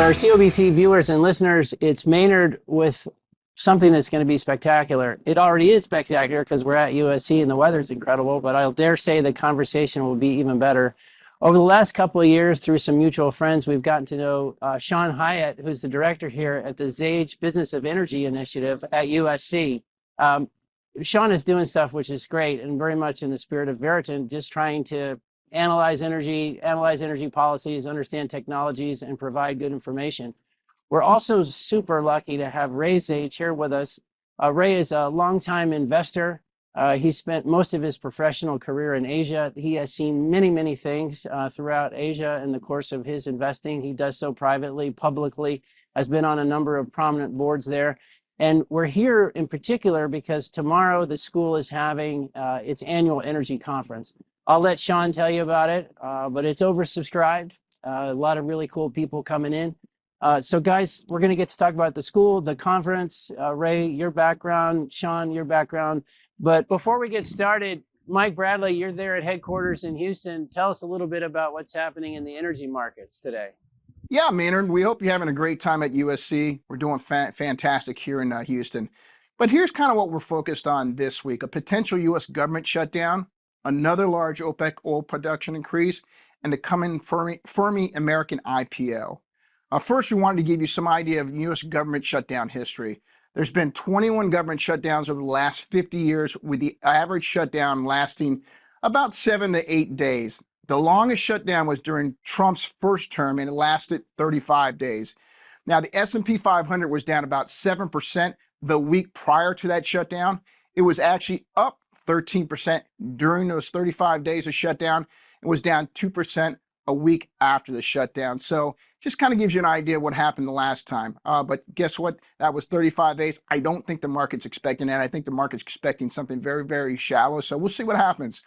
our COBT viewers and listeners, it's Maynard with something that's going to be spectacular. It already is spectacular because we're at USC and the weather's incredible, but I'll dare say the conversation will be even better. Over the last couple of years, through some mutual friends, we've gotten to know Shon Hiatt, who's the director here at the Zage Business of Energy Initiative at USC. Shon is doing stuff which is great and very much in the spirit of Veriton, just trying to analyze energy policies, understand technologies, and provide good information. We're also super lucky to have Ray Zage here with us. Ray is a longtime investor. He spent most of his professional career in Asia. He has seen many, many things throughout Asia in the course of his investing. He does so privately, publicly, has been on a number of prominent boards there. And we're here in particular because tomorrow the school is having its annual energy conference. I'll let Shon tell you about it, but it's oversubscribed. A lot of really cool people coming in. So guys, we're going to get to talk about the school, the conference. Ray, your background, Shon, your background. But before we get started, Mike Bradley, you're there at headquarters in Houston. Tell us a little bit about what's happening in the energy markets today. Yeah, Maynard, we hope you're having a great time at USC. We're doing fantastic here in Houston. But here's kind of what we're focused on this week: a potential U.S. government shutdown, another large OPEC oil production increase, and the coming Fermi American IPO. First, we wanted to give you some idea of U.S. government shutdown history. There's been 21 government shutdowns over the last 50 years, with the average shutdown lasting about 7 to 8 days. The longest shutdown was during Trump's first term, and it lasted 35 days. Now, the S&P 500 was down about 7% the week prior to that shutdown. It was actually up 13% during those 35 days of shutdown. It was down 2% a week after the shutdown. So just kind of gives you an idea of what happened the last time. But guess what? That was 35 days. I don't think the market's expecting that. I think the market's expecting something very, very shallow. So we'll see what happens.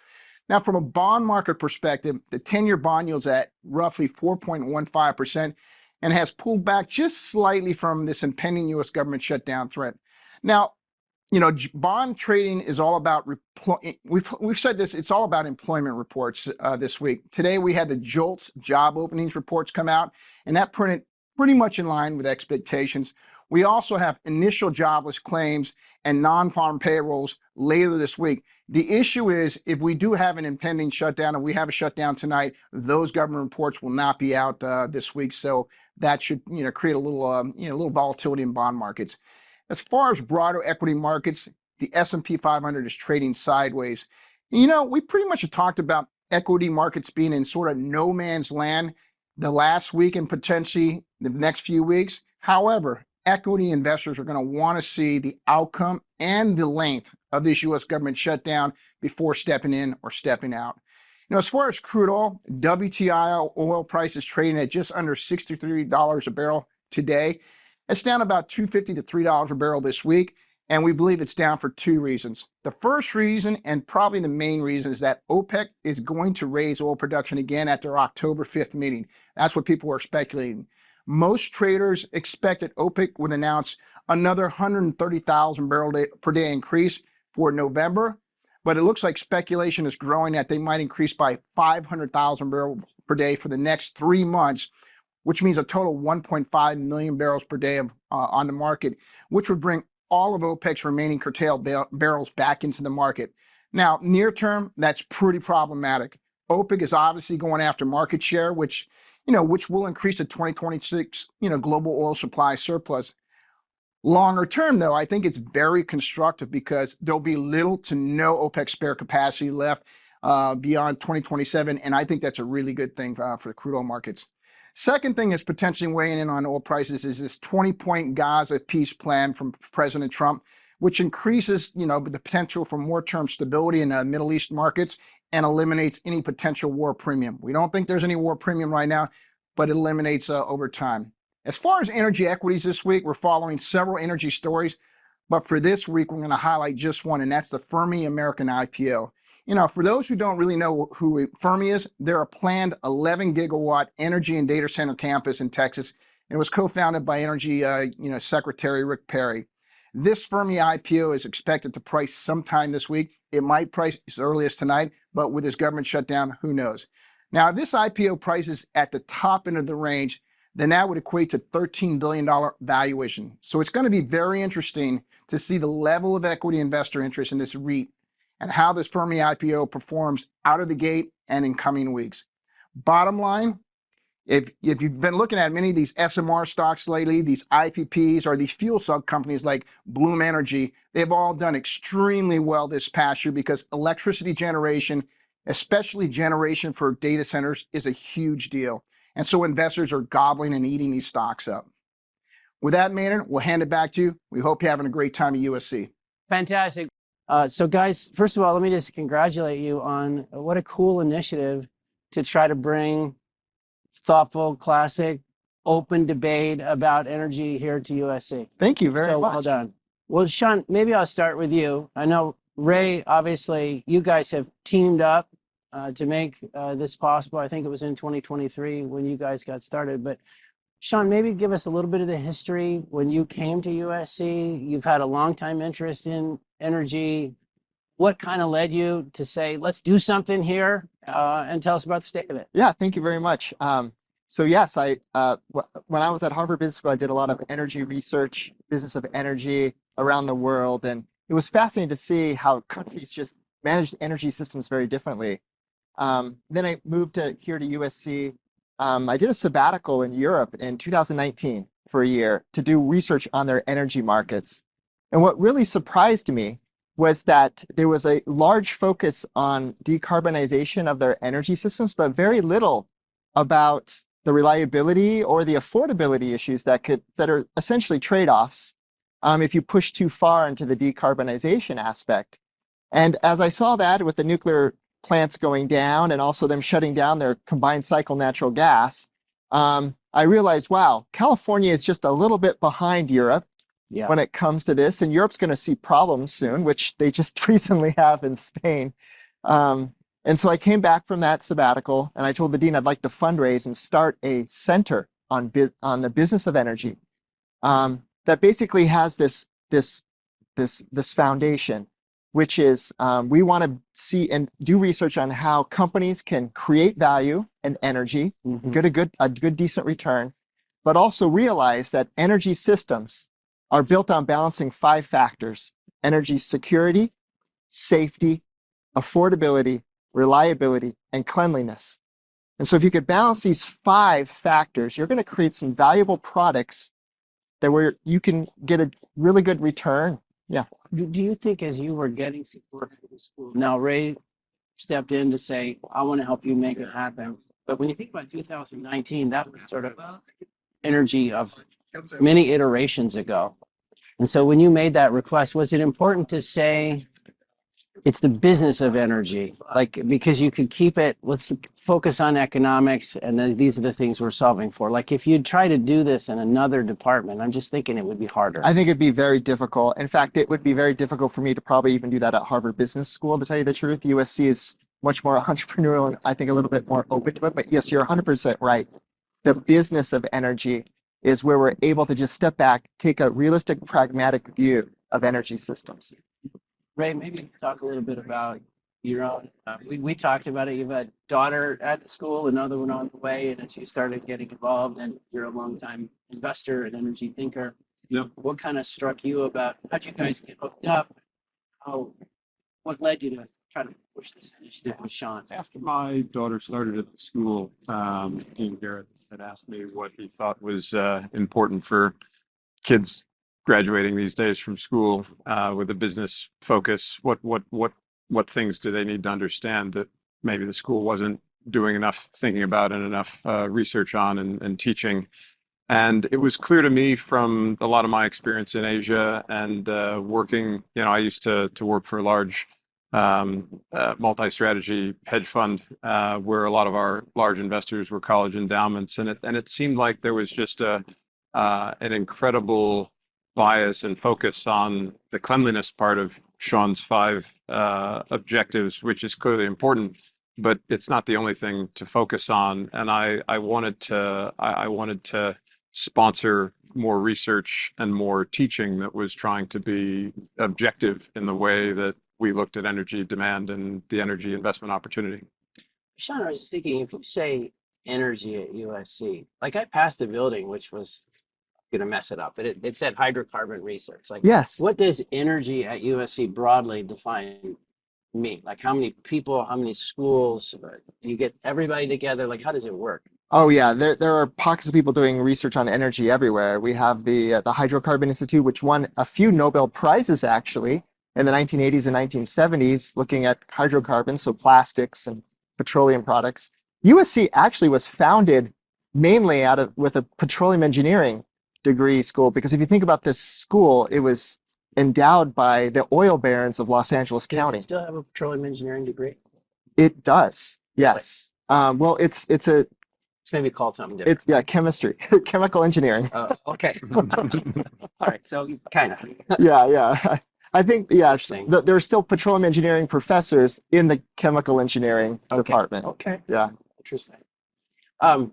Now, from a bond market perspective, the 10-year bond yield's at roughly 4.15% and has pulled back just slightly from this impending U.S. government shutdown threat. Now, you know, bond trading is all about, we've said this, it's all about employment reports this week. Today, we had the JOLTS job openings reports come out, and that printed pretty much in line with expectations. We also have initial jobless claims and non-farm payrolls later this week. The issue is, if we do have an impending shutdown, and we have a shutdown tonight, those government reports will not be out this week. So that should, create a little volatility in bond markets. As far as broader equity markets, the S&P 500 is trading sideways. We pretty much have talked about equity markets being in sort of no man's land the last week and potentially the next few weeks. However, equity investors are going to want to see the outcome and the length of this U.S. government shutdown before stepping in or stepping out. As far as crude oil, WTI oil price is trading at just under $63 a barrel today. It's down about $2.50 to $3 a barrel this week, and we believe it's down for two reasons. The first reason, and probably the main reason, is that OPEC is going to raise oil production again at their October 5th meeting. That's what people are speculating. Most traders expected OPEC would announce another 130,000 barrel per day increase for November, but it looks like speculation is growing that they might increase by 500,000 barrels per day for the next 3 months, which means a total 1.5 million barrels per day on the market, which would bring all of OPEC's remaining curtailed barrels back into the market. Now, near term, that's pretty problematic. OPEC is obviously going after market share, which will increase the 2026, global oil supply surplus. Longer term, though, I think it's very constructive because there'll be little to no OPEC spare capacity left beyond 2027, and I think that's a really good thing for the crude oil markets. Second thing is potentially weighing in on oil prices is this 20-point Gaza peace plan from President Trump, which increases, the potential for more term stability in the Middle East markets and eliminates any potential war premium. We don't think there's any war premium right now, but it eliminates over time. As far as energy equities this week, we're following several energy stories, but for this week, we're going to highlight just one, and that's the Fermi American IPO. For those who don't really know who Fermi is, they're a planned 11 gigawatt energy and data center campus in Texas, and it was co-founded by Energy Secretary Rick Perry. This Fermi IPO is expected to price sometime this week. It might price as early as tonight, but with this government shutdown, who knows? Now, if this IPO prices at the top end of the range, then that would equate to $13 billion valuation. So it's going to be very interesting to see the level of equity investor interest in this REIT and how this Fermi IPO performs out of the gate and in coming weeks. Bottom line, if you've been looking at many of these SMR stocks lately, these IPPs or these fuel cell companies like Bloom Energy, they've all done extremely well this past year because electricity generation, especially generation for data centers, is a huge deal. And so investors are gobbling and eating these stocks up. With that, Maynard, we'll hand it back to you. We hope you're having a great time at USC. Fantastic. So guys, first of all, let me just congratulate you on what a cool initiative to try to bring thoughtful, classic, open debate about energy here to USC. Thank you very much. Well done. Well, Shon, maybe I'll start with you. I know, Ray, obviously, you guys have teamed up to make this possible. I think it was in 2023 when you guys got started. But Shon, maybe give us a little bit of the history when you came to USC. You've had a long time interest in energy. What kind of led you to say, let's do something here, and tell us about the state of it? Yeah, thank you very much. So yes, when I was at Harvard Business School, I did a lot of energy research, business of energy around the world. And it was fascinating to see how countries just manage energy systems very differently. Then I moved here to USC. I did a sabbatical in Europe in 2019 for a year to do research on their energy markets. And what really surprised me was that there was a large focus on decarbonization of their energy systems, but very little about the reliability or the affordability issues that are essentially trade-offs if you push too far into the decarbonization aspect. And as I saw that with the nuclear plants going down and also them shutting down their combined cycle natural gas, I realized, wow, California is just a little bit behind Europe when it comes to this, and Europe's going to see problems soon, which they just recently have in Spain. And so I came back from that sabbatical, and I told the dean I'd like to fundraise and start a center on the business of energy that basically has this foundation, which is we want to see and do research on how companies can create value and energy, get a good decent return, but also realize that energy systems are built on balancing 5 factors: energy security, safety, affordability, reliability, and cleanliness. And so if you could balance these 5 factors, you're going to create some valuable products that where you can get a really good return. Yeah. Do you think as you were getting support from the school, now Ray stepped in to say, I want to help you make it happen. But when you think about 2019, that was sort of energy of many iterations ago. And so when you made that request, was it important to say it's the business of energy? Like, because you could keep it, let's focus on economics, and then these are the things we're solving for. Like, if you'd try to do this in another department, I'm just thinking it would be harder. I think it'd be very difficult. In fact, it would be very difficult for me to probably even do that at Harvard Business School, to tell you the truth. USC is much more entrepreneurial and I think a little bit more open to it. But yes, you're 100% right. The business of energy is where we're able to just step back, take a realistic, pragmatic view of energy systems. Ray, maybe talk a little bit about your own. We talked about it. You've a daughter at the school, another one on the way, and as you started getting involved, and you're a longtime investor and energy thinker. Yep. What kind of struck you about how'd you guys get hooked up? What led you to try to push this initiative with Shon? After my daughter started at the school, Dean Garrett had asked me what he thought was important for kids graduating these days from school with a business focus. What things do they need to understand that maybe the school wasn't doing enough thinking about and enough research on and teaching? And it was clear to me from a lot of my experience in Asia and working, I used to work for a large multi-strategy hedge fund where a lot of our large investors were college endowments, and it seemed like there was just an incredible bias and focus on the cleanliness part of Shon's 5 objectives, which is clearly important, but it's not the only thing to focus on. And I wanted to sponsor more research and more teaching that was trying to be objective in the way that we looked at energy demand and the energy investment opportunity. Shon, I was just thinking, if you say energy at USC? Like I passed a building which was going to mess it up, but it said hydrocarbon research. Like, Yes. what does energy at USC broadly define mean? Like, how many people, how many schools? Do you get everybody together? Like, how does it work? Oh yeah, there are pockets of people doing research on energy everywhere. We have the Hydrocarbon Institute, which won a few Nobel Prizes actually in the 1980s and 1970s, looking at hydrocarbons, so plastics and petroleum products. USC actually was founded mainly with a petroleum engineering degree school, because if you think about this school, it was endowed by the oil barons of Los Angeles Does County. it still have a petroleum engineering degree? It does, yes. Well, it's It's maybe called something different. yeah, chemistry, chemical engineering. Oh, okay. All right. So kind of. Yeah. I think, yes, Interesting. there are still petroleum engineering professors in the chemical engineering department. Okay. Yeah. Interesting. Well,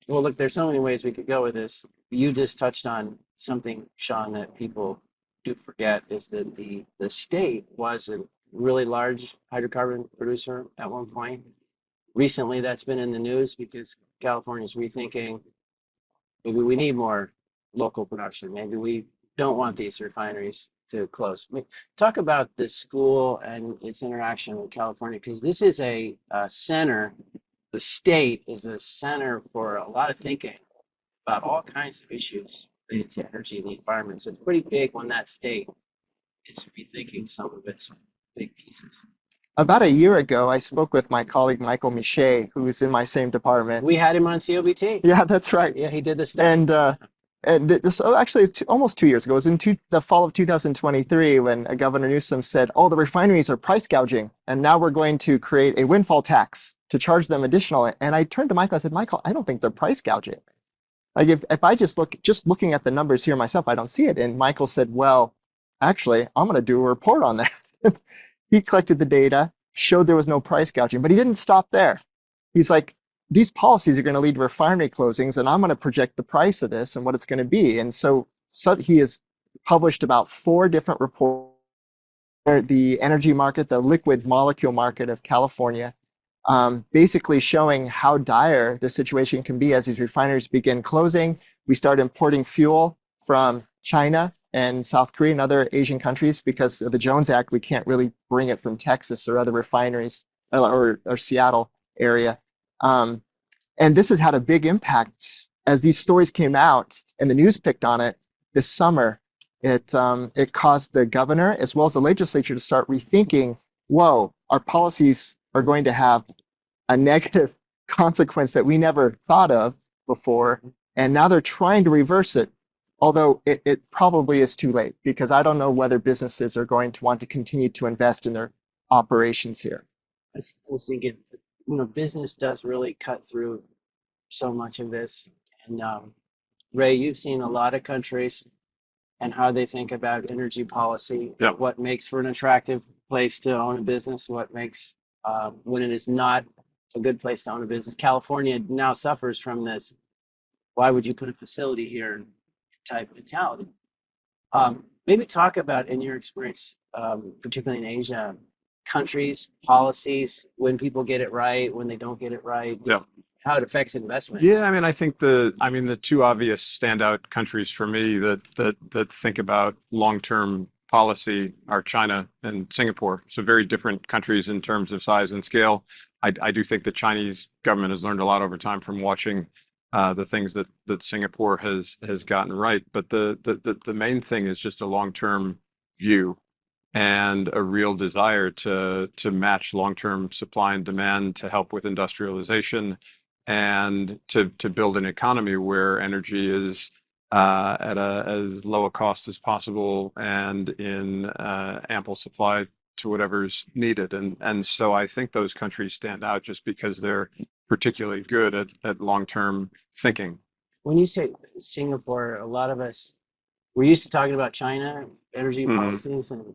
look, there's so many ways we could go with this. You just touched on something, Shon, that people do forget is that the state was a really large hydrocarbon producer at one point. Recently, that's been in the news because California's rethinking maybe we need more local production. Maybe we don't want these refineries to close. Talk about the school and its interaction with California, because this is a center. The state is a center for a lot of thinking about all kinds of issues related to energy and the environment. So it's pretty big when that state is rethinking some of its big pieces. About a year ago, I spoke with my colleague Michael Michet, who is in my same department. We had him on COBT. Yeah, that's right. Yeah, he did the stuff. And this actually it's almost 2 years ago. It was in the fall of 2023 when Governor Newsom said, "Oh, the refineries are price gouging, and now we're going to create a windfall tax to charge them additional." And I turned to Michael. I said, "Michael, I don't think they're price gouging. Like if I just looking at the numbers here myself, I don't see it." And Michael said, "Well, actually, I'm going to do a report on that." He collected the data, showed there was no price gouging, but he didn't stop there. He's like, these policies are going to lead to refinery closings, and I'm going to project the price of this and what it's going to be. And so he has published about 4 different reports, the energy market, the liquid molecule market of California, basically showing how dire the situation can be as these refineries begin closing. We start importing fuel from China and South Korea and other Asian countries because of the Jones Act. We can't really bring it from Texas or other refineries or Seattle area. And this has had a big impact as these stories came out and the news picked on it this summer. It caused the governor as well as the legislature to start rethinking, whoa, our policies are going to have a negative consequence that we never thought of before. And now they're trying to reverse it. Although it probably is too late, because I don't know whether businesses are going to want to continue to invest in their operations here. I was thinking, business does really cut through so much of this. And Ray, you've seen a lot of countries and how they think about energy policy, Yep. What makes for an attractive place to own a business, what makes when it is not a good place to own a business. California now suffers from this. Why would you put a facility here type mentality? Maybe talk about, in your experience, particularly in Asia, countries, policies, when people get it right, when they don't get it right, Yeah. how it affects investment. Yeah, I mean, I think the 2 obvious standout countries for me that think about long-term policy are China and Singapore. So very different countries in terms of size and scale. I do think the Chinese government has learned a lot over time from watching the things that Singapore has gotten right. But the main thing is just a long-term view and a real desire to match long-term supply and demand to help with industrialization and to build an economy where energy is at as low a cost as possible and in ample supply to whatever's needed. And so I think those countries stand out just because they're particularly good at long-term thinking. When you say Singapore, a lot of us, we're used to talking about China, energy policies, and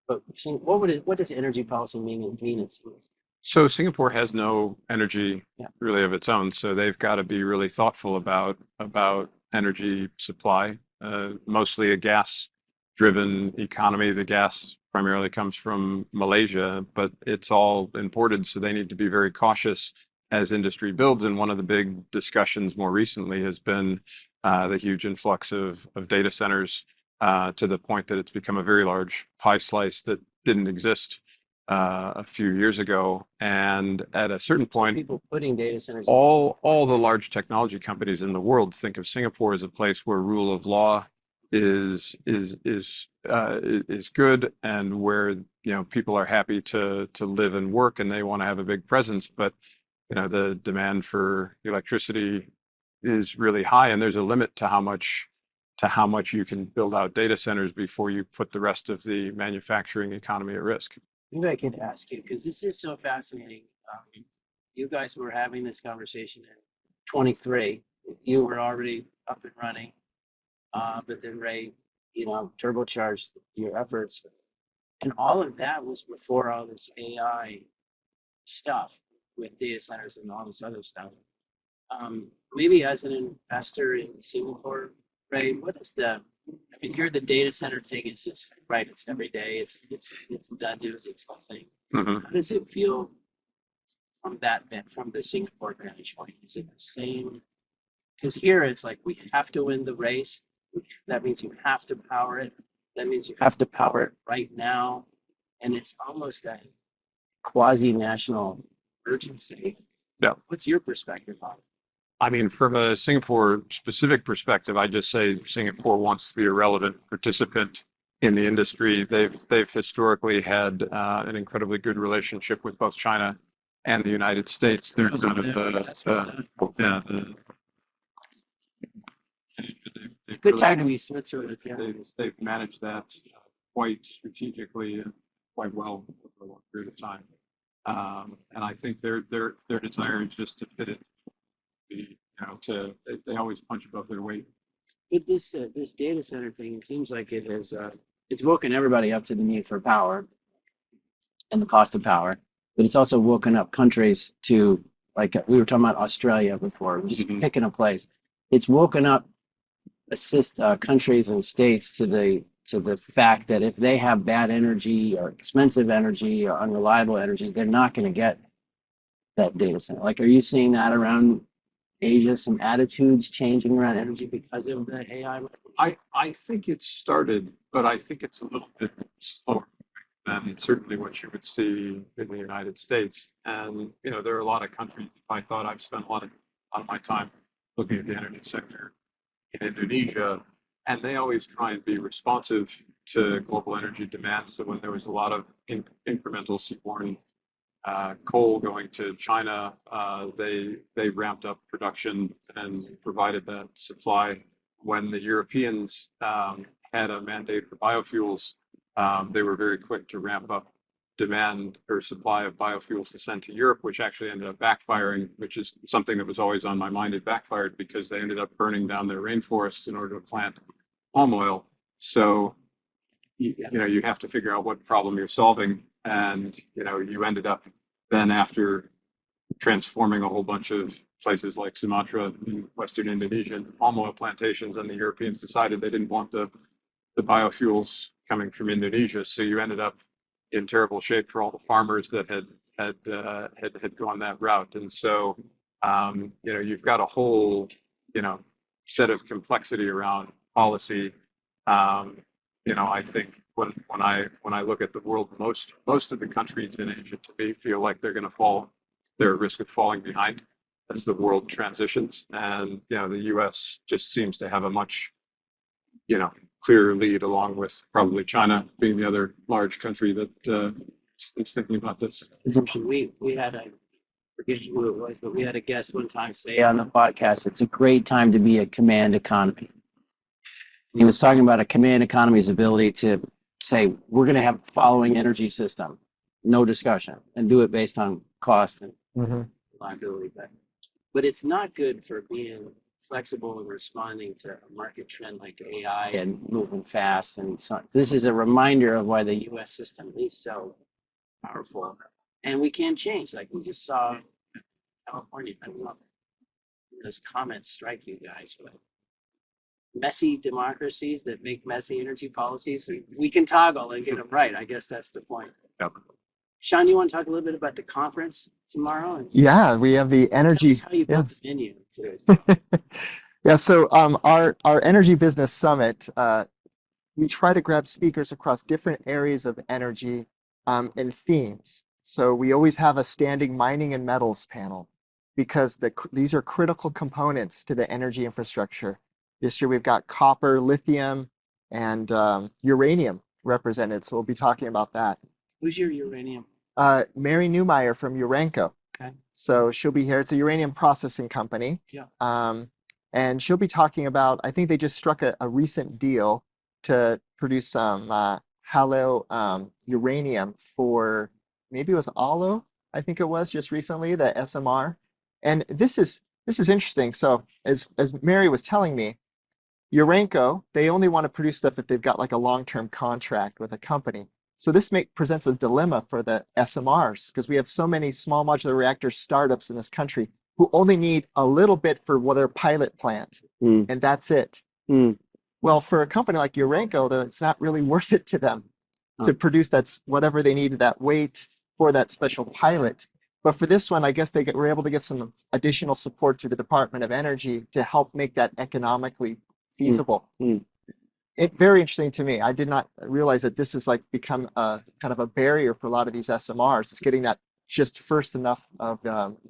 but what does energy policy mean in Singapore? So Singapore has no energy really of its own, so they've got to be really thoughtful about energy supply. Mostly a gas-driven economy. The gas primarily comes from Malaysia, but it's all imported, so they need to be very cautious as industry builds. And one of the big discussions more recently has been the huge influx of data centers to the point that it's become a very large pie slice that didn't exist a few years ago. And at a certain point, People putting data centers. all the large technology companies in the world think of Singapore as a place where rule of law is good, and where people are happy to live and work, and they want to have a big presence. But the demand for electricity is really high, and there's a limit to how much you can build out data centers before you put the rest of the manufacturing economy at risk. Maybe I could ask you, because this is so fascinating. You guys were having this conversation in 23. You were already up and running, but then Ray, turbocharged your efforts, and all of that was before all this AI stuff with data centers and all this other stuff. Maybe as an investor in Singapore, Ray, what is here the data center thing is just right. It's every day. It's the news. It's the thing. Mhm. How does it feel from the Singapore vantage point? Is it the same? Because here it's like we have to win the race. That means you have to power it. That means you have to power it right now, and it's almost a quasi-national urgency. Yeah. What's your perspective on it? I mean, from a Singapore specific perspective, I just say Singapore wants to be a relevant participant in the industry. They've historically had an incredibly good relationship with both China and the United States. They're kind of Good time to be Switzerland. Yeah. they've managed that quite strategically and quite well over a long period of time. And I think their desire is just to fit it. They always punch above their weight. But this data center thing, it seems like it has it's woken everybody up to the need for power and the cost of power, but it's also woken up countries to, like we were talking about Australia before, just picking a place. It's woken up countries and states to the fact that if they have bad energy or expensive energy or unreliable energy, they're not going to get that data center. Like, are you seeing that around Asia, some attitudes changing around energy because of the AI? I think it's started, but I think it's a little bit slower than certainly what you would see in the United States. And there are a lot of countries. I thought I've spent a lot of my time looking at the energy sector in Indonesia, and they always try and be responsive to global energy demand. So when there was a lot of incremental seaborne coal going to China, they ramped up production and provided that supply. When the Europeans had a mandate for biofuels, they were very quick to ramp up demand or supply of biofuels to send to Europe, which actually ended up backfiring, which is something that was always on my mind. It backfired because they ended up burning down their rainforests in order to plant palm oil. So you have to figure out what problem you're solving, and you ended up then, after transforming a whole bunch of places like Sumatra and Western Indonesia into palm oil plantations, and the Europeans decided they didn't want the biofuels coming from Indonesia. So you ended up in terrible shape for all the farmers that had gone that route. And so you've got a whole set of complexity around policy. I think when I look at the world, most of the countries in Asia, to me, feel like they're at risk of falling behind as the world transitions. And the U.S. just seems to have a much clearer lead, along with probably China being the other large country that is thinking about this. We had I forget who it was, but we had a guest one time say on the podcast, it's a great time to be a command economy. He was talking about a command economy's ability to say, we're going to have the following energy system, no discussion, and do it based on cost and reliability. But it's not good for being flexible and responding to a market trend like AI and moving fast. And so this is a reminder of why the U.S. system is so powerful. And we can change, like we just saw in California. I don't know if those comments strike you guys, but messy democracies that make messy energy policies, we can toggle and get them right. I guess that's the point. Yep. Shon, you want to talk a little bit about the conference tomorrow? Yeah, we have the Tell energy. us how you Yeah. built the venue too. Yeah, so our Energy Business Summit, we try to grab speakers across different areas of energy and themes. So we always have a standing mining and metals panel because these are critical components to the energy infrastructure. This year we've got copper, lithium, and uranium represented. So we'll be talking about that. Who's your uranium? Mary Newmeyer from Urenco. Okay. So she'll be here. It's a uranium processing company. Yeah. And she'll be talking about, I think they just struck a recent deal to produce some halo uranium for, maybe it was Alo, I think it was just recently, the SMR. And this is interesting. So as Mary was telling me, Urenco, they only want to produce stuff if they've got like a long-term contract with a company. So this presents a dilemma for the SMRs because we have so many small modular reactor startups in this country who only need a little bit for their pilot plant, and that's it. Well, for a company like Urenco, it's not really worth it to them to produce whatever they needed, that weight for that special pilot. But for this one, I guess were able to get some additional support through the Department of Energy to help make that economically feasible. Very interesting to me. I did not realize that this has become a kind of a barrier for a lot of these SMRs. It's getting that just first enough of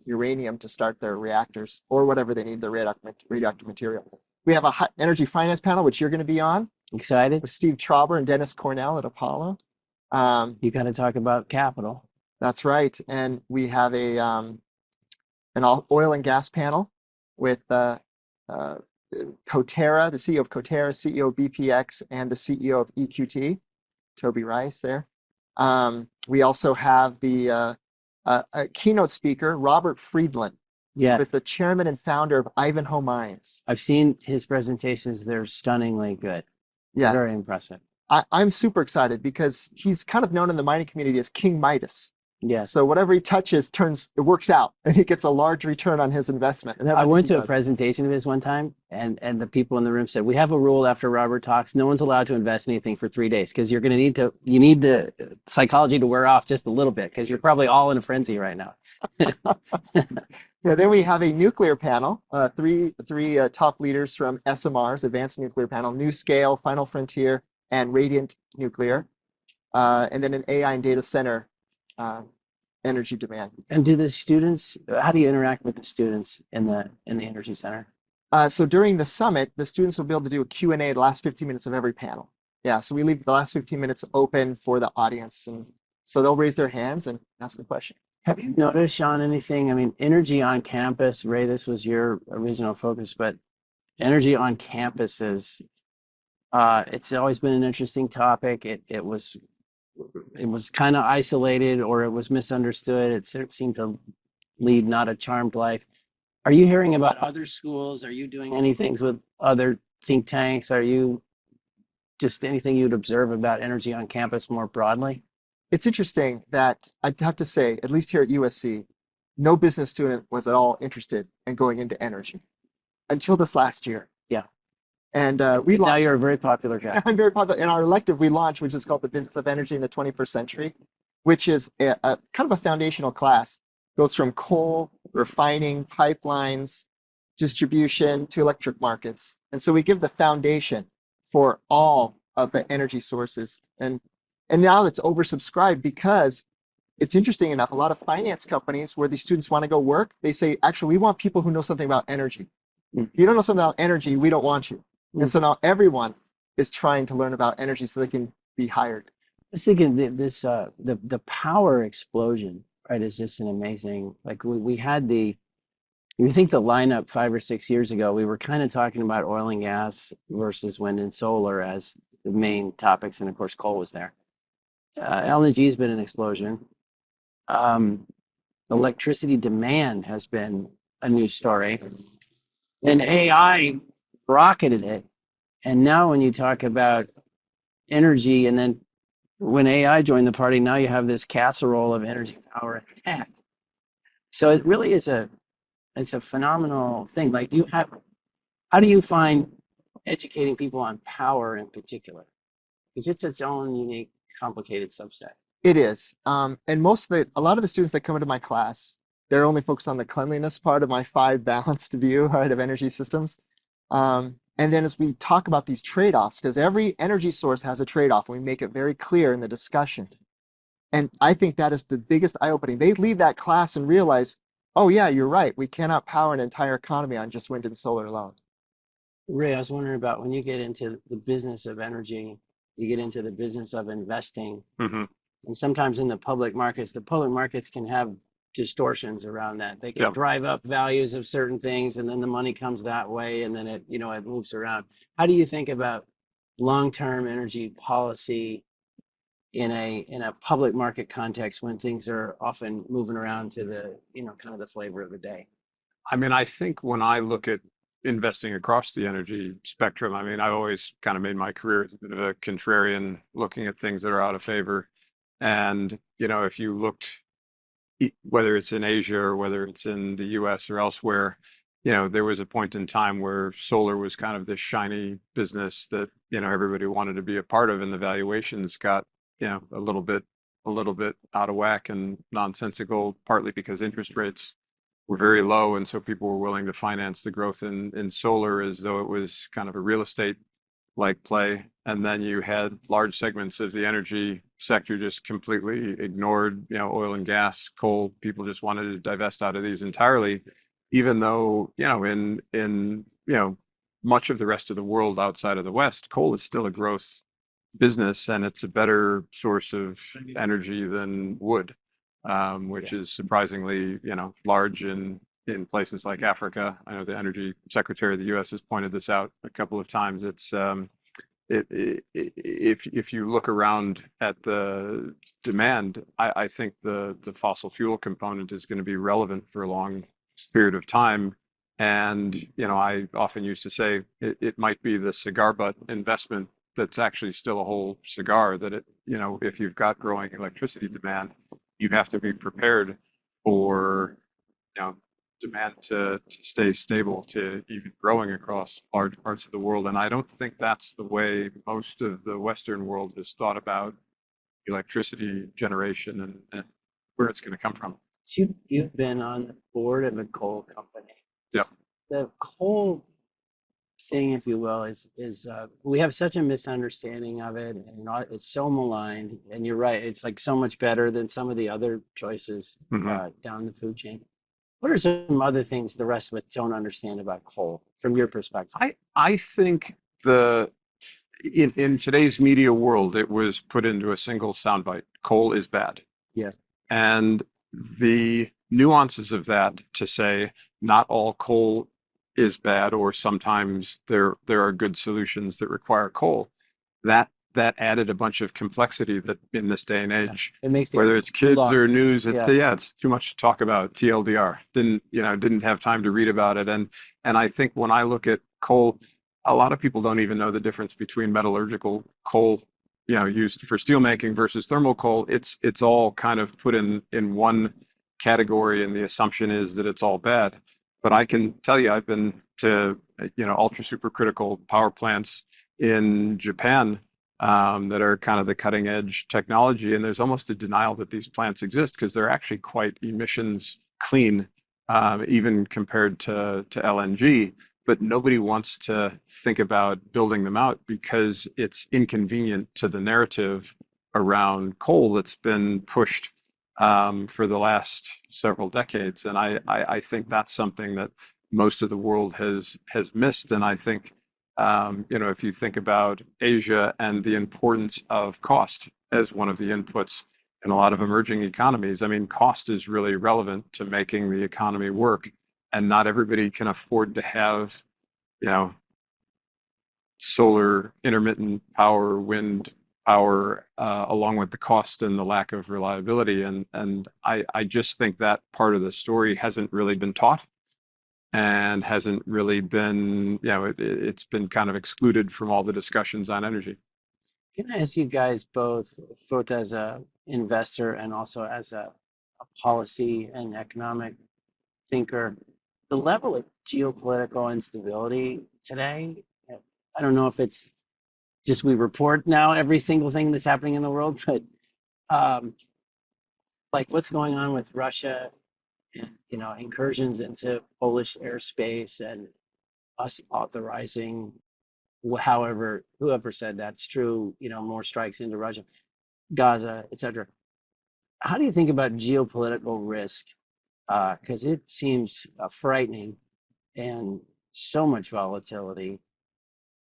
uranium to start their reactors or whatever they need, their radioactive material. We have a energy finance panel, which you're going to be on. Excited? With Steve Trauber and Dennis Cornell at Apollo. You got to talk about capital. That's right. And we have an oil and gas panel with Coterra, the CEO of Coterra, CEO of BPX, and the CEO of EQT, Toby Rice there. We also have the a keynote speaker, Robert Friedland, Yes, the chairman and founder of Ivanhoe Mines. I've seen his presentations. They're stunningly good. Yeah, very impressive. I'm super excited because he's kind of known in the mining community as King Midas. Yes. So whatever he touches it works out, and he gets a large return on his investment. And I went to a presentation of his one time, and the people in the room said, "We have a rule after Robert talks: no one's allowed to invest anything for 3 days because you're going to need the psychology to wear off just a little bit because you're probably all in a frenzy right now." Yeah. Then we have a nuclear panel, three top leaders from SMRs, Advanced Nuclear Panel, NuScale, Final Frontier, and Radiant Nuclear, and then an AI and data center energy demand. And how do you interact with the students in the energy center? So during the summit, the students will be able to do a Q&A the last 15 minutes of every panel. Yeah, so we leave the last 15 minutes open for the audience, and so they'll raise their hands and ask a question. Have you noticed, Shon, anything? I mean, energy on campus, Ray, this was your original focus, but energy on campuses, it's always been an interesting topic. It was kind of isolated, or it was misunderstood. It seemed to lead not a charmed life. Are you hearing about other schools? Are you doing any things with other think tanks? Are you just anything you'd observe about energy on campus more broadly? It's interesting that I'd have to say, at least here at USC, no business student was at all interested in going into energy until this last year. Yeah. And now you're a very popular guy. I'm very popular. In our elective, we launched, which is called the Business of Energy in the 21st Century, which is a kind of a foundational class. Goes from coal, refining, pipelines, distribution to electric markets. And so we give the foundation for all of the energy sources. And now it's oversubscribed because it's interesting enough, a lot of finance companies where these students want to go work, they say, actually, we want people who know something about energy. If you don't know something about energy, we don't want you. And so now everyone is trying to learn about energy so they can be hired. I was thinking the power explosion, right, is just an amazing, we had you think the lineup 5 or 6 years ago, we were kind of talking about oil and gas versus wind and solar as the main topics. And of course, coal was there. LNG has been an explosion. Electricity demand has been a new story. And AI rocketed it. And now when you talk about energy, and then when AI joined the party, now you have this casserole of energy, power, and tech. So it really is it's a phenomenal thing. How do you find educating people on power in particular? Because it's its own unique, complicated subset. It is. And a lot of the students that come into my class, they're only focused on the cleanliness part of my 5 balanced view, right, of energy systems. And then as we talk about these trade-offs, because every energy source has a trade-off, and we make it very clear in the discussion. And I think that is the biggest eye-opening. They leave that class and realize, oh yeah, you're right. We cannot power an entire economy on just wind and solar alone. Ray, I was wondering about when you get into the business of energy, you get into the business of investing, Mhm. and sometimes in the public markets can have distortions around that. They can Yep. drive up values of certain things, and then the money comes that way, and then it moves around. How do you think about long-term energy policy in a public market context when things are often moving around to the kind of the flavor of the day? I mean, I think when I look at investing across the energy spectrum, I mean, I've always kind of made my career as a bit of a contrarian, looking at things that are out of favor. And, if you looked, whether it's in Asia or whether it's in the US or elsewhere, there was a point in time where solar was kind of this shiny business that, everybody wanted to be a part of, and the valuations got, a little bit out of whack and nonsensical, partly because interest rates were very low, and so people were willing to finance the growth in solar as though it was kind of a real estate like play. And then you had large segments of the energy sector just completely ignored, oil and gas, coal. People just wanted to divest out of these entirely, even though, in much of the rest of the world outside of the West, coal is still a growth business, and it's a better source of energy than wood, which is surprisingly, large in places like Africa. I know the Energy Secretary of the U.S. has pointed this out a couple of times. It's if you look around at the demand, I think the fossil fuel component is going to be relevant for a long period of time. And I often used to say it might be the cigar butt investment that's actually still a whole cigar. That if you've got growing electricity demand, you have to be prepared for demand to stay stable, to even growing across large parts of the world. And I don't think that's the way most of the Western world has thought about electricity generation and where it's going to come from. So you've been on the board of a coal company. Yep. The coal thing, if you will, is we have such a misunderstanding of it, and it's so maligned. And you're right; it's like so much better than some of the other choices down the food chain. What are some other things the rest of us don't understand about coal from your perspective? I think in today's media world, it was put into a single soundbite: coal is bad. Yeah. And the nuances of that, to say not all coal is bad, or sometimes there are good solutions that require coal, that added a bunch of complexity that in this day and age, It makes whether it's kids long. or news, Yeah. it's too much to talk about. TLDR, didn't have time to read about it. And I think when I look at coal, a lot of people don't even know the difference between metallurgical coal, used for steelmaking, versus thermal coal. It's all kind of put in one category, and the assumption is that it's all bad. But I can tell you, I've been to ultra supercritical power plants in Japan that are kind of the cutting edge technology, and there's almost a denial that these plants exist because they're actually quite emissions clean, even compared to LNG. But nobody wants to think about building them out because it's inconvenient to the narrative around coal that's been pushed for the last several decades. And I think that's something that most of the world has missed. And I think, if you think about Asia and the importance of cost as one of the inputs in a lot of emerging economies, I mean, cost is really relevant to making the economy work. And not everybody can afford to have, solar, intermittent power, wind power, along with the cost and the lack of reliability. And I just think that part of the story hasn't really been taught, and hasn't really been, it's been kind of excluded from all the discussions on energy. Can I ask you guys both as a investor and also as a policy and economic thinker, the level of geopolitical instability today, I don't know if it's just we report now every single thing that's happening in the world, but um, like what's going on with Russia and incursions into Polish airspace and us authorizing, however, whoever said that's true, more strikes into Russia, Gaza, etc. How do you think about geopolitical risk? Because it seems frightening and so much volatility.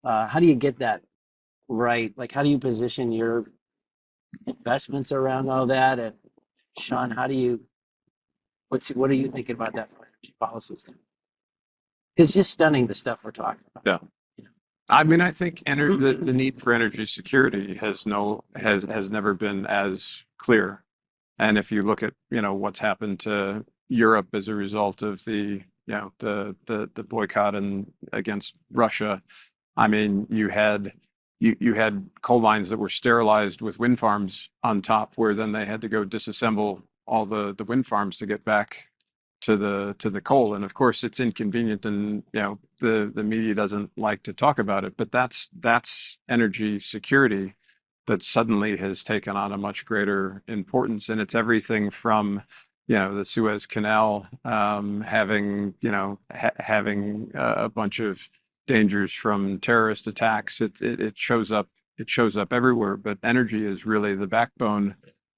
How do you get that right? Like, how do you position your investments around all that? And Shon, what are you thinking about that for energy policies? It's just stunning the stuff we're talking about. Yeah. I mean, I think the need for energy security has never been as clear. And if you look at, what's happened to Europe as a result of the boycott and against Russia, I mean, you had coal mines that were sterilized with wind farms on top, where then they had to go disassemble all the wind farms to get back to the coal. And of course, it's inconvenient, and the media doesn't like to talk about it. But that's energy security that suddenly has taken on a much greater importance, and it's everything from the Suez Canal having having a bunch of dangers from terrorist attacks. It shows up everywhere. But energy is really the backbone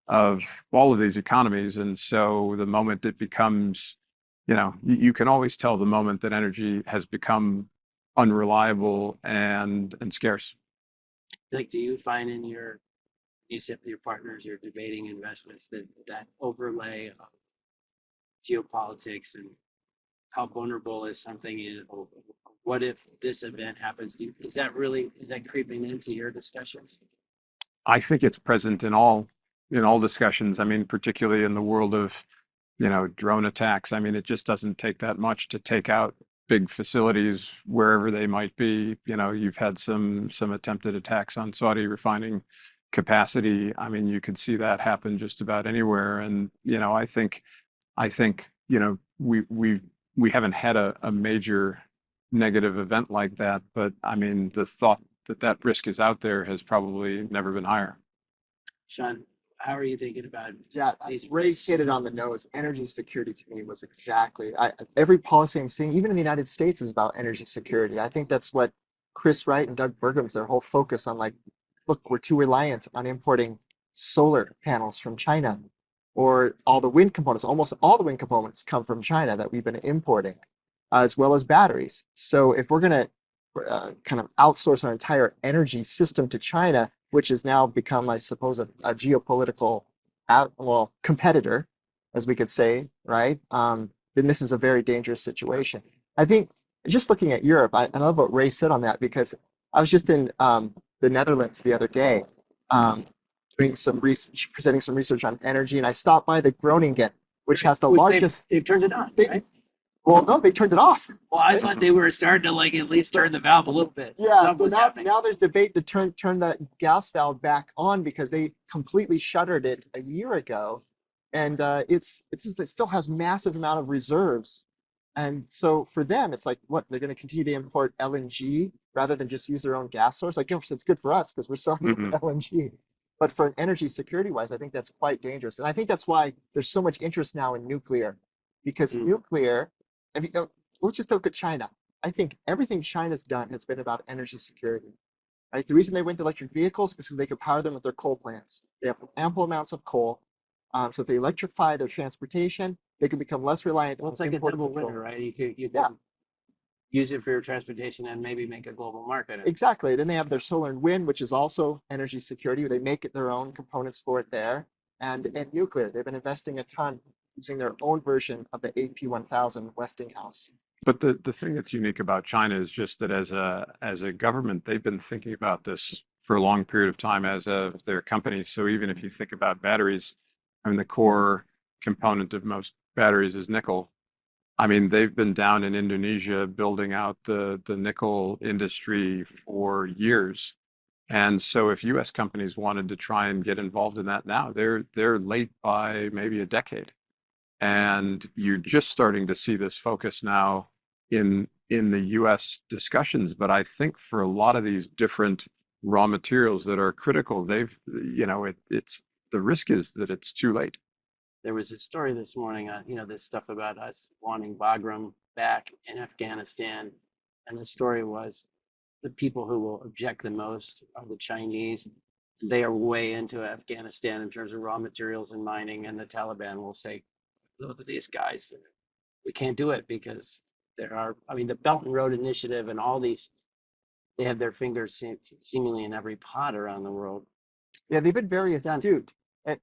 of all of these economies, and so the moment it becomes, you can always tell the moment that energy has become unreliable and scarce. Like, do you find you sit with your partners, you're debating investments, that overlay of geopolitics and how vulnerable is something in, what if this event happens? Is that creeping into your discussions? I think it's present in all discussions. I mean, particularly in the world of drone attacks. I mean, it just doesn't take that much to take out big facilities wherever they might be. You've had some attempted attacks on Saudi refining capacity. I mean, you could see that happen just about anywhere. And I think we haven't had a major negative event like that, but I mean, the thought that risk is out there has probably never been higher. Shon, how are you thinking about these Ray risks? hit it on the nose. Energy security to me was exactly every policy I'm seeing, even in the United States, is about energy security. I think that's what Chris Wright and Doug Burgum's their whole focus on. Like, look, we're too reliant on importing solar panels from China, or all the wind components. Almost all the wind components come from China that we've been importing, as well as batteries. So if we're going to kind of outsource our entire energy system to China, which has now become, I suppose, a geopolitical competitor, as we could say, right? Then this is a very dangerous situation. I think just looking at Europe, I love what Ray said on that, because I was just in the Netherlands the other day, doing some research, presenting some research on energy, and I stopped by the Groningen, which has the largest. They've turned it on, right? Well, no, they turned it off. Well, I thought they were starting to at least turn the valve a little bit. Yeah, so now there's debate to turn the gas valve back on, because they completely shuttered it a year ago, and it still has massive amount of reserves, and so for them it's like, what, they're going to continue to import LNG rather than just use their own gas source? Like, it's good for us because we're selling LNG, but for an energy security wise, I think that's quite dangerous, and I think that's why there's so much interest now in nuclear, because nuclear. Let's just look at China. I think everything China's done has been about energy security. Right? The reason they went to electric vehicles is because they could power them with their coal plants. They have ample amounts of coal. So if they electrify their transportation, they can become less reliant. Well, it's like a double winner, right? You could use it for your transportation and maybe make a global market. Exactly. Then they have their solar and wind, which is also energy security. They make their own components for it there. And nuclear, they've been investing a ton using their own version of the AP1000 Westinghouse. But the thing that's unique about China is just that as a government, they've been thinking about this for a long period of time as of their companies. So even if you think about batteries, I mean, the core component of most batteries is nickel. I mean, they've been down in Indonesia building out the nickel industry for years. And so if US companies wanted to try and get involved in that now, they're late by maybe a decade. And you're just starting to see this focus now in the US discussions. But I think for a lot of these different raw materials that are critical, it's the risk is that it's too late. There was a story this morning on, this stuff about us wanting Bagram back in Afghanistan. And the story was the people who will object the most are the Chinese. They are way into Afghanistan in terms of raw materials and mining. And the Taliban will say, look at these guys. We can't do it because the Belt and Road Initiative and all these, they have their fingers seemingly in every pot around the world. Yeah, they've been very astute.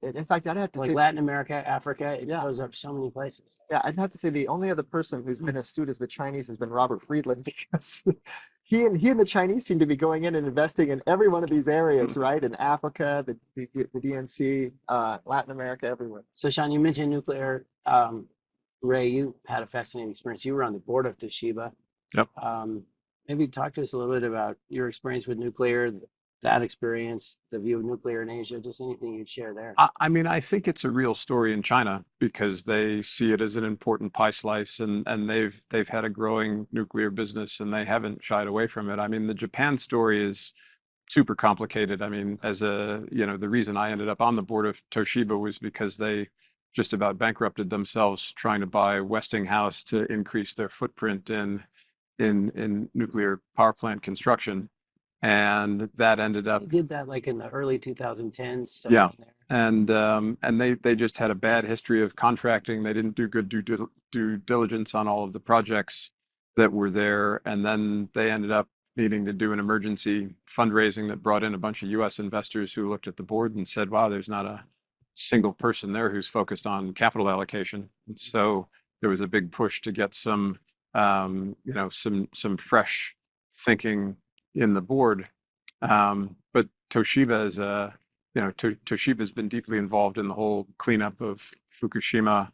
In fact, I'd have to Like say, Latin America, Africa, it Yeah. shows up so many places. yeah, I'd have to say the only other person who's been astute as the Chinese has been Robert Friedland, because he and the Chinese seem to be going in and investing in every one of these areas, right? In Africa, the DNC, Latin America, everywhere. So, Shon, you mentioned nuclear. Ray, you had a fascinating experience. You were on the board of Toshiba. Yep. Maybe talk to us a little bit about your experience with nuclear, that experience, the view of nuclear in Asia, just anything you'd share there. I think it's a real story in China because they see it as an important pie slice, and they've had a growing nuclear business and they haven't shied away from it. I mean, the Japan story is super complicated. I mean, the reason I ended up on the board of Toshiba was because they just about bankrupted themselves trying to buy Westinghouse to increase their footprint in nuclear power plant construction. And that ended up. They did that like in the early 2010s. Yeah. And they just had a bad history of contracting. They didn't do good due diligence on all of the projects that were there. And then they ended up needing to do an emergency fundraising that brought in a bunch of US investors who looked at the board and said, wow, there's not a single person there who's focused on capital allocation. And so there was a big push to get some fresh thinking in the board. But Toshiba Toshiba's been deeply involved in the whole cleanup of Fukushima.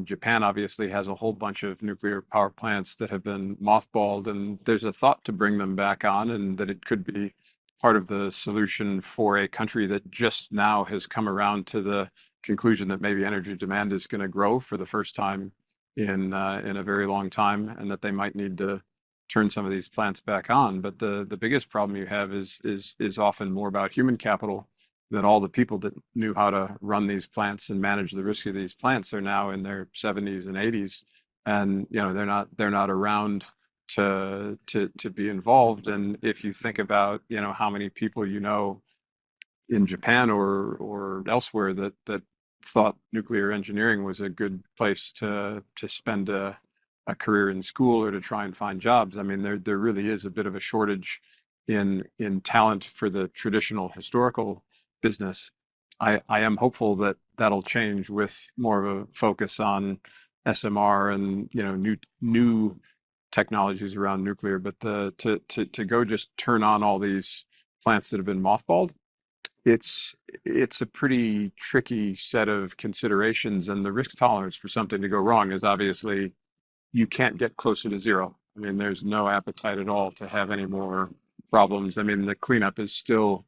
Japan obviously has a whole bunch of nuclear power plants that have been mothballed, and there's a thought to bring them back on, and that it could be part of the solution for a country that just now has come around to the conclusion that maybe energy demand is going to grow for the first time in a very long time, and that they might need to turn some of these plants back on. But the biggest problem you have is often more about human capital, that all the people that knew how to run these plants and manage the risk of these plants are now in their 70s and 80s, and they're not around to be involved. And if you think about how many people in Japan or elsewhere that thought nuclear engineering was a good place to spend a career in school or to try and find jobs. I mean, there really is a bit of a shortage in talent for the traditional historical business. I am hopeful that that'll change with more of a focus on SMR and new technologies around nuclear. But to go just turn on all these plants that have been mothballed, it's a pretty tricky set of considerations, and the risk tolerance for something to go wrong is obviously you can't get closer to zero. I mean, there's no appetite at all to have any more problems. I mean, the cleanup is still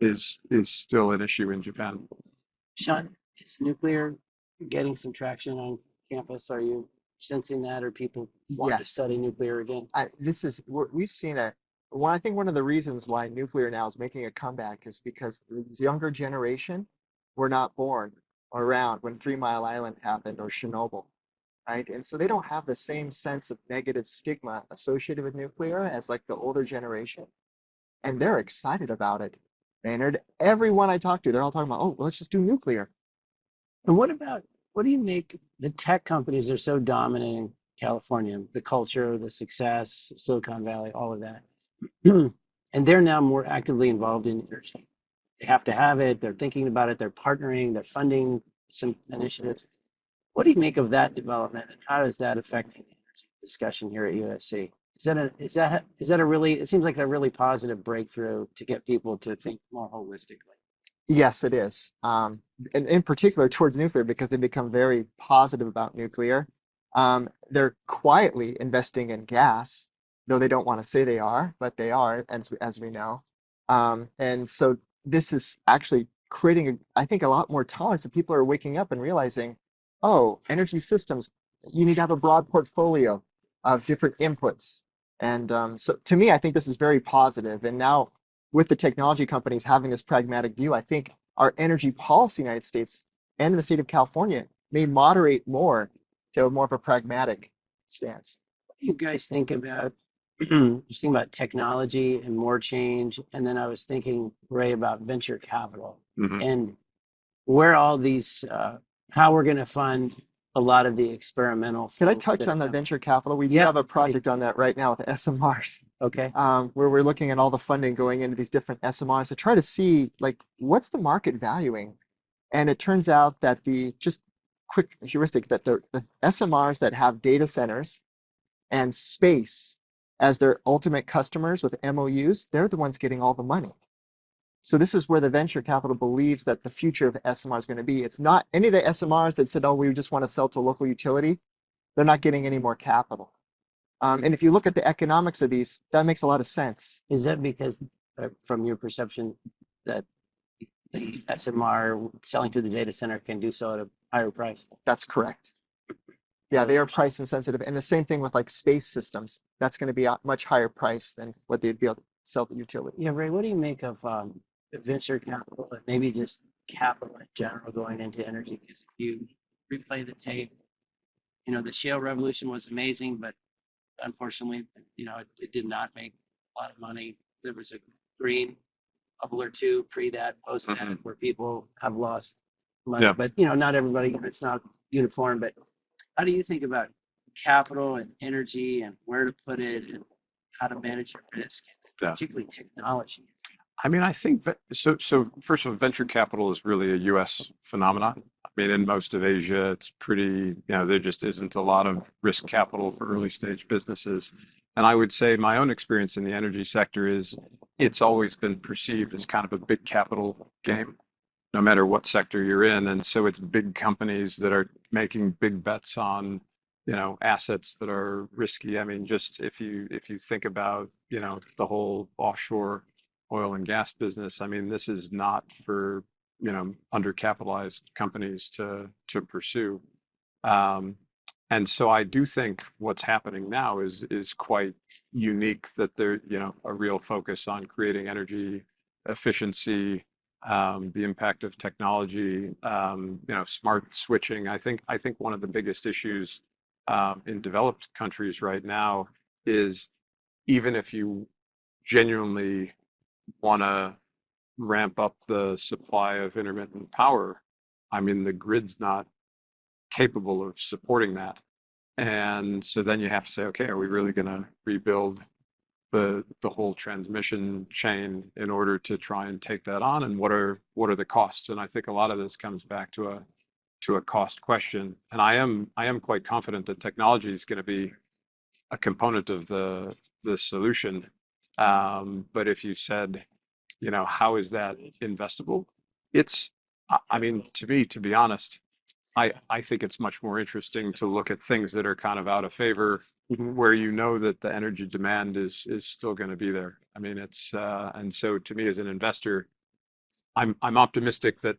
an issue in Japan. Shon, is nuclear getting some traction on campus? Are you sensing that, or people want to study nuclear again? We've seen it. Well, I think one of the reasons why nuclear now is making a comeback is because this younger generation were not born around when 3 Mile Island happened or Chernobyl, right? And so they don't have the same sense of negative stigma associated with nuclear as like the older generation. And they're excited about it. Maynard, everyone I talk to, they're all talking about, oh, well, let's just do nuclear. And what do you make the tech companies are so dominant in California, the culture, the success, Silicon Valley, all of that. And they're now more actively involved in energy. They have to have it. They're thinking about it. They're partnering. They're funding some initiatives. What do you make of that development, and how is that affecting the energy discussion here at USC? Is that a really? It seems like a really positive breakthrough to get people to think more holistically. Yes, it is. And in particular towards nuclear, because they become very positive about nuclear. They're quietly investing in gas, though they don't want to say they are, but they are, as we know. And so this is actually creating, I think, a lot more tolerance, and people are waking up and realizing, oh, energy systems, you need to have a broad portfolio of different inputs. And so to me, I think this is very positive. And now with the technology companies having this pragmatic view, I think our energy policy in the United States and in the state of California may moderate more to more of a pragmatic stance. What do you guys think about just thinking about technology and more change? And then I was thinking, Ray, about venture capital Mhm. and where all these, how we're going to fund a lot of the experimental. Can I folks touch that on the have- venture capital? We do Yeah, have a please. project on that right now with SMRs, Okay. where we're looking at all the funding going into these different SMRs to try to see like what's the market valuing. And it turns out that the just quick heuristic that the SMRs that have data centers and space as their ultimate customers with MOUs, they're the ones getting all the money. So this is where the venture capital believes that the future of SMR is going to be. It's not any of the SMRs that said, oh, we just want to sell to a local utility. They're not getting any more capital. And if you look at the economics of these, that makes a lot of sense. Is that because, from your perception, that the SMR selling to the data center can do so at a higher price? That's correct. Yeah, they are price insensitive. And the same thing with like space systems. That's going to be a much higher price than what they'd be able to sell to utility. Yeah, Ray, what do you make of venture capital and maybe just capital in general going into energy? Because if you replay the tape, you know, the shale revolution was amazing, but unfortunately, you know, it did not make a lot of money. There was a green bubble or two pre that, post that, Mhm. where people have lost money. Yeah. But, you know, not everybody, it's not uniform. But how do you think about capital and energy and where to put it and how to manage your risk, Yeah. particularly technology? I mean, I think so. First of all, venture capital is really a U.S. phenomenon. I mean, in most of Asia, it's pretty, you know, there just isn't a lot of risk capital for early stage businesses. And I would say my own experience in the energy sector is it's always been perceived as kind of a big capital game, no matter what sector you're in. And so it's big companies that are making big bets on, you know, assets that are risky. I mean, just if you think about, you know, the whole offshore oil and gas business, I mean, this is not for, you know, undercapitalized companies to pursue. And so I do think what's happening now is quite unique, that there, you know, a real focus on creating energy efficiency, the impact of technology, you know, smart switching. I think one of the biggest issues in developed countries right now is, even if you genuinely want to ramp up the supply of intermittent power, I mean, the grid's not capable of supporting that. And so then you have to say, okay, are we really going to rebuild the whole transmission chain in order to try and take that on? And what are the costs? And I think a lot of this comes back to a cost question. And I am quite confident that technology is going to be a component of the solution. But if you said, you know, how is that investable? It's, I mean, to me, to be honest, I think it's much more interesting to look at things that are kind of out of favor, where you know that the energy demand is still going to be there. I mean, it's and so to me as an investor, I'm optimistic that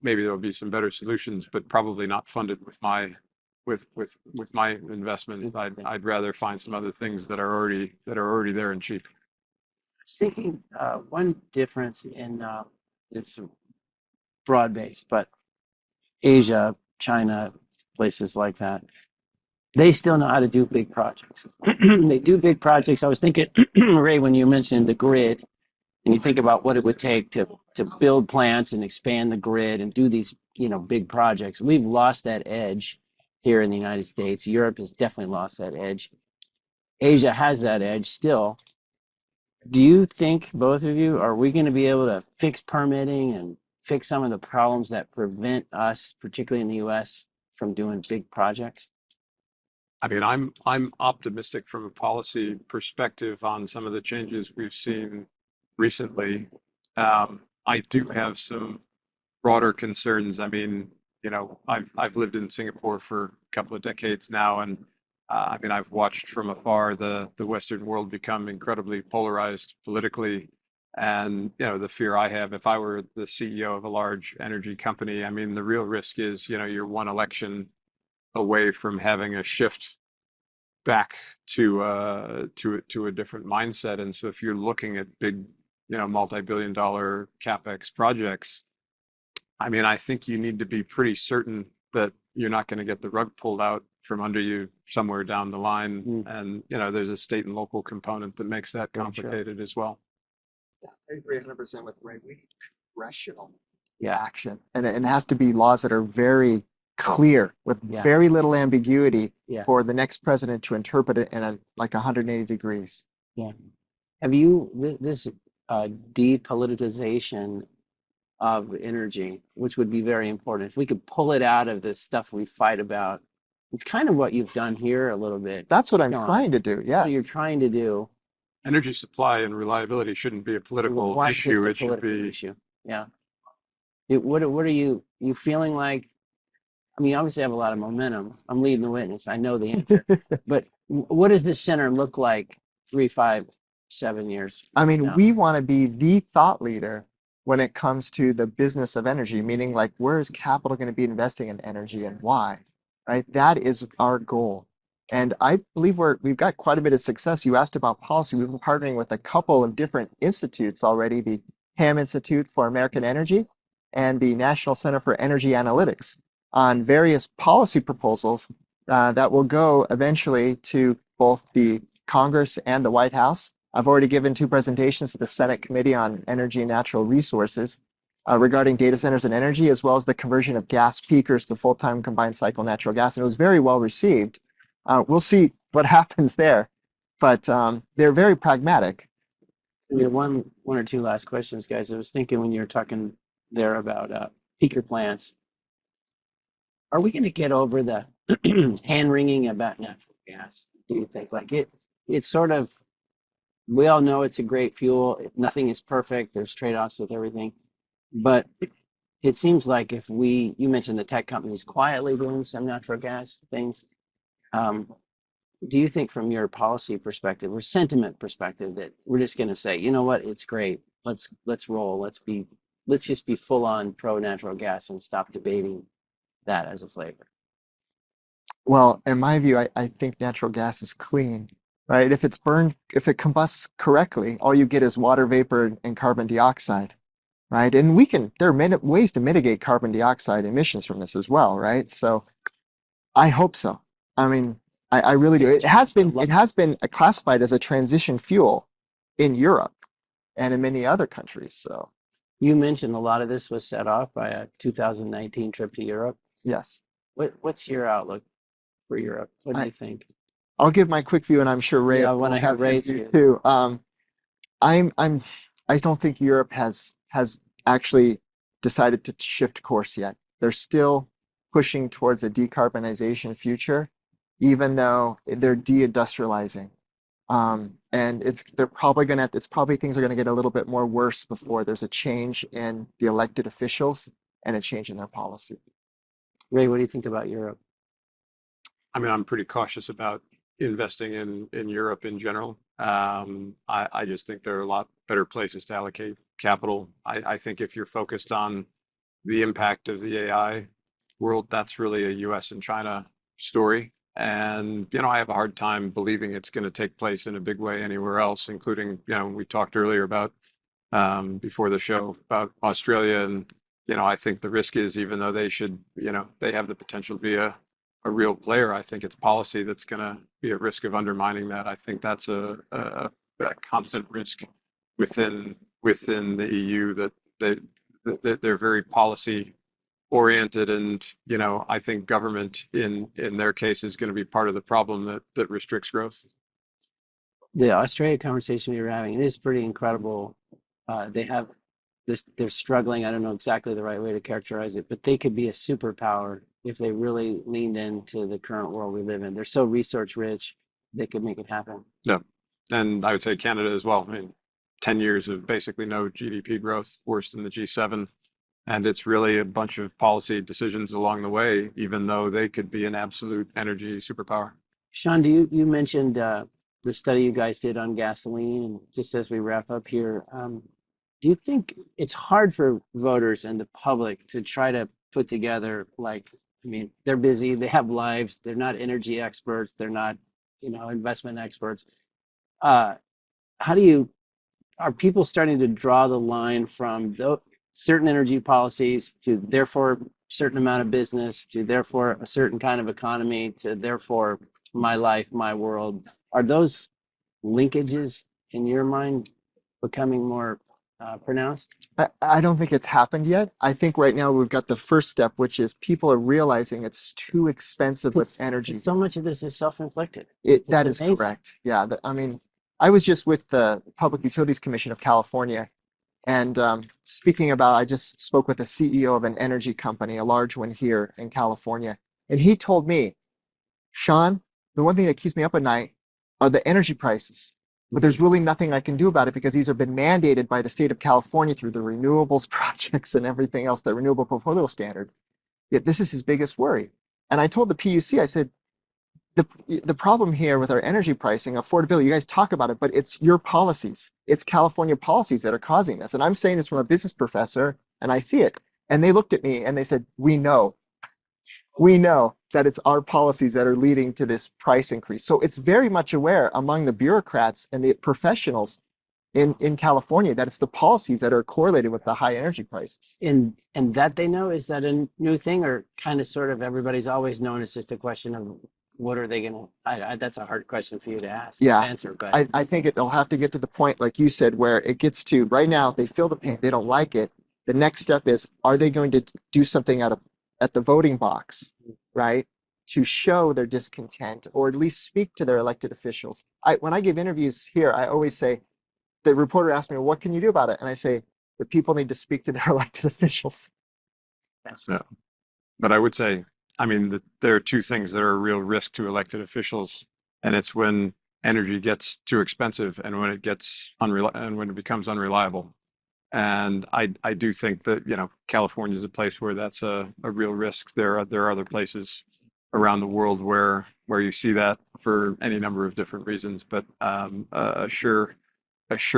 maybe there'll be some better solutions, but probably not funded with my investment. I'd rather find some other things that are already there and cheap. I was thinking one difference in it's broad based, but Asia, China, places like that, they still know how to do big projects. They do big projects. I was thinking, Ray, when you mentioned the grid, and you think about what it would take to build plants and expand the grid and do these, you know, big projects. We've lost that edge here in the United States. Europe has definitely lost that edge. Asia has that edge still. Do you think, both of you, are we going to be able to fix permitting and fix some of the problems that prevent us, particularly in the US, from doing big projects? I mean, I'm optimistic from a policy perspective on some of the changes we've seen recently. I do have some broader concerns. I mean, you know, I've lived in Singapore for a couple of decades now, and I mean, I've watched from afar the Western world become incredibly polarized politically. And, you know, the fear I have, if I were the CEO of a large energy company, I mean, the real risk is, you know, you're one election away from having a shift back to a different mindset. And so if you're looking at big multi-billion-dollar CapEx projects, I mean, I think you need to be pretty certain that you're not going to get the rug pulled out from under you somewhere down the line. And, there's a state and local component that makes that complicated as well. Yeah, I agree 100% with Ray. We need congressional action. And it has to be laws that are very clear with very little ambiguity for the next president to interpret it in like 180 degrees. Yeah. Have you, this depoliticization of energy, which would be very important. If we could pull it out of this stuff we fight about, it's kind of what you've done here a little bit. That's what I'm trying to do. Yeah. So you're trying to do. Energy supply and reliability shouldn't be a political issue. It should be. Yeah. What are you feeling like? I mean, you obviously have a lot of momentum. I'm leading the witness. I know the answer. But what does this center look like 3, 5, 7 years? I mean, we want to be the thought leader when it comes to the business of energy, meaning like where is capital going to be investing in energy and why, right? That is our goal. And I believe we've got quite a bit of success. You asked about policy. We've been partnering with a couple of different institutes already, the Hamm Institute for American Energy and the National Center for Energy Analytics on various policy proposals that will go eventually to both the Congress and the White House. I've already given 2 presentations to the Senate Committee on Energy and Natural Resources regarding data centers and energy, as well as the conversion of gas peakers to full-time combined cycle natural gas. And it was very well received. We'll see what happens there, but they're very pragmatic. We have one or two last questions, guys. I was thinking when you were talking there about peaker plants, are we going to get over the hand wringing about natural gas? Do you think? Like it's sort of, we all know it's a great fuel. Nothing is perfect. There's trade-offs with everything. But it seems like if you mentioned the tech companies quietly doing some natural gas things. Do you think from your policy perspective or sentiment perspective that we're just going to say, you know what, it's great. Let's roll. Let's just be full on pro natural gas and stop debating that as a flavor? Well, in my view, I think natural gas is clean, right? If it's burned, if it combusts correctly, all you get is water vapor and carbon dioxide, right? And there are ways to mitigate carbon dioxide emissions from this as well, right? So I hope so. I mean, I really do. It has been classified as a transition fuel in Europe and in many other countries. So you mentioned a lot of this was set off by a 2019 trip to Europe. Yes. What's your outlook for Europe? What do you think? I'll give my quick view, and I'm sure Ray. I want to have Ray's view too. I don't think Europe has actually decided to shift course yet. They're still pushing towards a decarbonization future, even though they're deindustrializing. And things are going to get a little bit more worse before there's a change in the elected officials and a change in their policy. Ray, what do you think about Europe? I mean, I'm pretty cautious about investing in Europe in general. I just think there are a lot better places to allocate capital. I think if you're focused on the impact of the AI world, that's really a US and China story. And, I have a hard time believing it's going to take place in a big way anywhere else, including, we talked earlier about, before the show, about Australia. And, I think the risk is, even though they should, they have the potential to be a real player, I think it's policy that's going to be at risk of undermining that. I think that's a constant risk within the EU, that they're very policy oriented, and I think government in their case is going to be part of the problem that restricts growth. The Australia conversation we were having, it is pretty incredible. They have this, they're struggling. I don't know exactly the right way to characterize it, but they could be a superpower if they really leaned into the current world we live in. They're so research rich, they could make it happen. Yeah. And I would say Canada as well. I mean, 10 years of basically no GDP growth, worse than the G7. And it's really a bunch of policy decisions along the way, even though they could be an absolute energy superpower. Shon, you mentioned the study you guys did on gasoline, and just as we wrap up here, do you think it's hard for voters and the public to try to put together, they're busy, they have lives, they're not energy experts, they're not, investment experts. How do you are people starting to draw the line from certain energy policies to therefore certain amount of business to therefore a certain kind of economy to therefore my life, my world? Are those linkages in your mind becoming more pronounced? I don't think it's happened yet. I think right now we've got the first step, which is people are realizing it's too expensive with energy. So much of this is self-inflicted. That is correct. Yeah. I mean, I was just with the Public Utilities Commission of California, and speaking about, I just spoke with the CEO of an energy company, a large one here in California, and he told me, Shon, the one thing that keeps me up at night are the energy prices. But there's really nothing I can do about it because these have been mandated by the state of California through the renewables projects and everything else, the renewable portfolio standard. Yet this is his biggest worry. And I told the PUC, I said, the problem here with our energy pricing, affordability, you guys talk about it, but it's your policies. It's California policies that are causing this. And I'm saying this from a business professor, and I see it. And they looked at me and they said, we know that it's our policies that are leading to this price increase. So it's very much aware among the bureaucrats and the professionals in California that it's the policies that are correlated with the high energy prices. And that they know, is that a new thing, or kind of sort of everybody's always known? It's just a question of what are they going to, that's a hard question for you to ask, answer. But I think it'll have to get to the point, like you said, where it gets to right now, they feel the pain, they don't like it. The next step is, are they going to do something at the voting box, right, to show their discontent or at least speak to their elected officials? When I give interviews here, I always say, the reporter asks me, what can you do about it? And I say, the people need to speak to their elected officials. Yeah. But I would say, I mean, there are two things that are a real risk to elected officials, and it's when energy gets too expensive and when it gets and when it becomes unreliable. And I do think that, you know, California is a place where that's a real risk. There are other places around the world where you see that for any number of different reasons. But a sure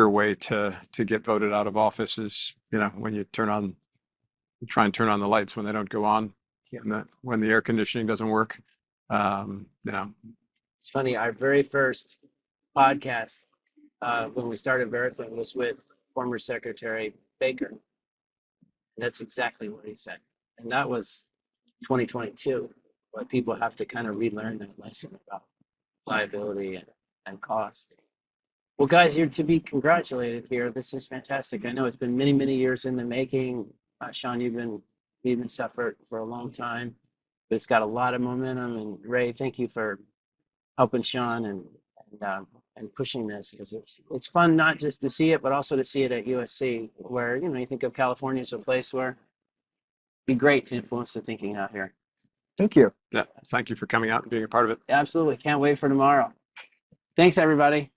way to get voted out of office is, you know, when you try and turn on the lights when they don't go on, when the air conditioning doesn't work. You know, it's funny. Our very first podcast when we started Veriflame was with former Secretary Baker. And that's exactly what he said. And that was 2022. But people have to kind of relearn that lesson about liability and cost. Well, guys, you're to be congratulated here. This is fantastic. I know it's been many, many years in the making. Shon, you've been leading this effort for a long time, but it's got a lot of momentum. And Ray, thank you for helping Shon and pushing this, because it's fun not just to see it, but also to see it at USC, where, you know, you think of California as a place where it'd be great to influence the thinking out here. Thank you. yeah. Thank you for coming out and being a part of it. Absolutely. Can't wait for tomorrow. Thanks, everybody.